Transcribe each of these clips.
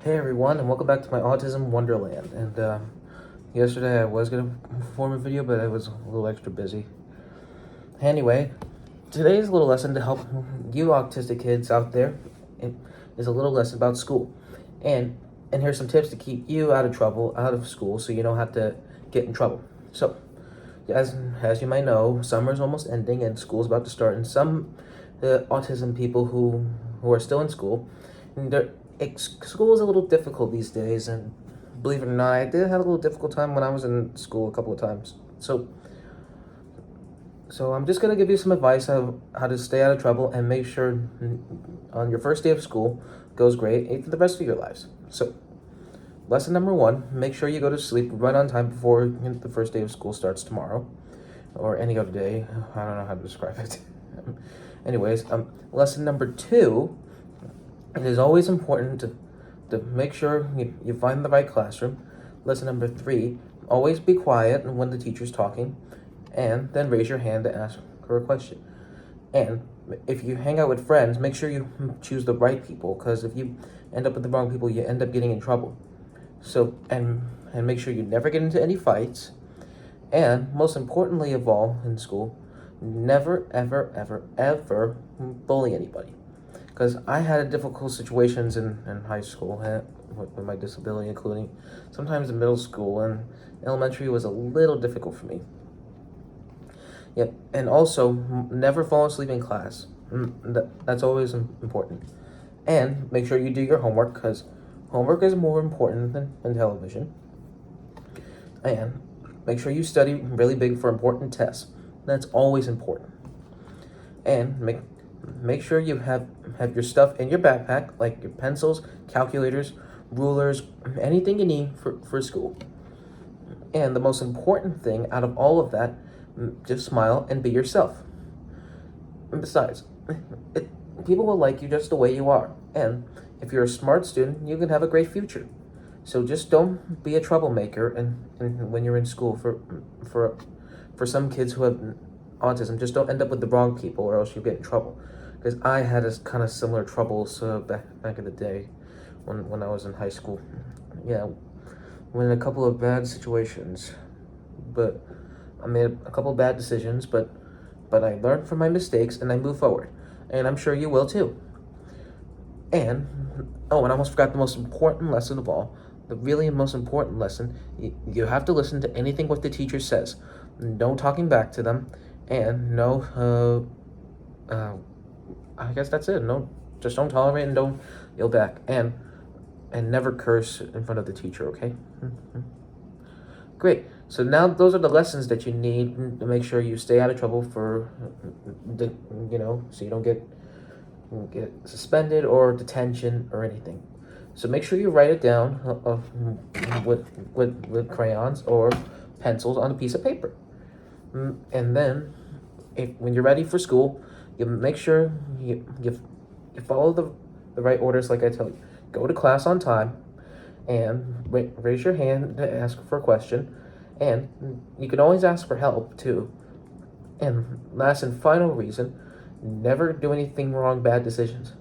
Hey everyone, and welcome back to my Autism Wonderland. And yesterday I was gonna perform a video, but I was a little extra busy. Anyway, today's little lesson to help you autistic kids out there is a little lesson about school, and here's some tips to keep you out of trouble, out of school, so you don't have to get in trouble. So, as you might know, summer's almost ending and school's about to start, and some autism people who are still in school, school is a little difficult these days, and believe it or not, I did have a little difficult time when I was in school a couple of times. So I'm just gonna give you some advice on how to stay out of trouble and make sure on your first day of school goes great and for the rest of your lives. So, lesson number 1: make sure you go to sleep right on time before the first day of school starts tomorrow, or any other day. I don't know how to describe it. Anyways, lesson number 2. It is always important to make sure you find the right classroom. Lesson number 3, always be quiet when the teacher's talking, and then raise your hand to ask her a question. And if you hang out with friends, make sure you choose the right people, because if you end up with the wrong people, you end up getting in trouble. So, and make sure you never get into any fights. And most importantly of all in school, never, ever, ever, ever bully anybody. Because I had difficult situations in high school with my disability, including sometimes in middle school, and elementary was a little difficult for me. Yep, and also never fall asleep in class. That's always important. And make sure you do your homework, because homework is more important than television. And make sure you study really big for important tests. That's always important. And make sure you have your stuff in your backpack, like your pencils, calculators, rulers, anything you need for school. And the most important thing out of all of that, just smile and be yourself. And besides, people will like you just the way you are. And if you're a smart student, you can have a great future. So just don't be a troublemaker and when you're in school. For some kids who have autism, just don't end up with the wrong people, or else you'll get in trouble. Because I had a kind of similar troubles back in the day when I was in high school. Yeah, when in a couple of bad situations, but I made a couple of bad decisions, but I learned from my mistakes and I moved forward, and I'm sure you will too. And I almost forgot the most important lesson of all. The really most important lesson: you have to listen to anything what the teacher says. No talking back to them, and no. I guess that's it. No, just don't tolerate and don't yell back, and never curse in front of the teacher. Okay. Great. So now those are the lessons that you need to make sure you stay out of trouble so you don't get suspended or detention or anything. So make sure you write it down with crayons or pencils on a piece of paper. And then, when you're ready for school, you make sure you follow the right orders like I tell you. Go to class on time, and raise your hand to ask for a question. And you can always ask for help too. And last and final reason, never do anything wrong, bad decisions.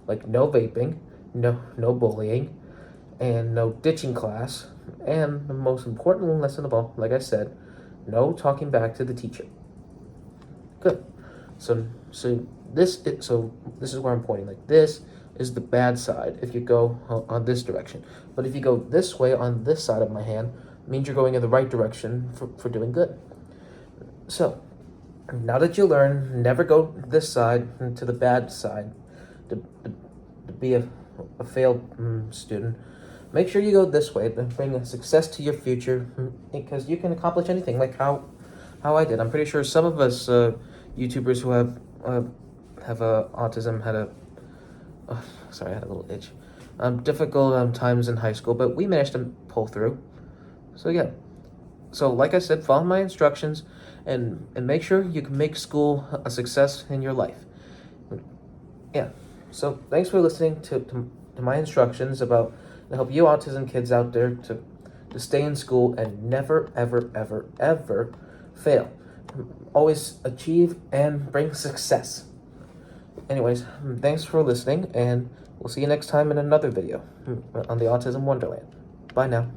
Like no vaping, no bullying, and no ditching class. And the most important lesson of all, like I said, no talking back to the teacher. Good. So this is where I'm pointing. Like, this is the bad side if you go on this direction. But if you go this way on this side of my hand, it means you're going in the right direction for doing good. So now that you learn, never go this side to the bad side to be a failed student. Make sure you go this way to bring success to your future, because you can accomplish anything, like how I did. I'm pretty sure some of us YouTubers who have autism had sorry, I had a little itch. Difficult times in high school, but we managed to pull through. So yeah. So like I said, follow my instructions and make sure you can make school a success in your life. Yeah. So thanks for listening to my instructions about to help you autism kids out there to stay in school and never, ever, ever, ever fail. Always achieve and bring success. Anyways, thanks for listening, and We'll see you next time in another video on the Autism Wonderland. Bye now.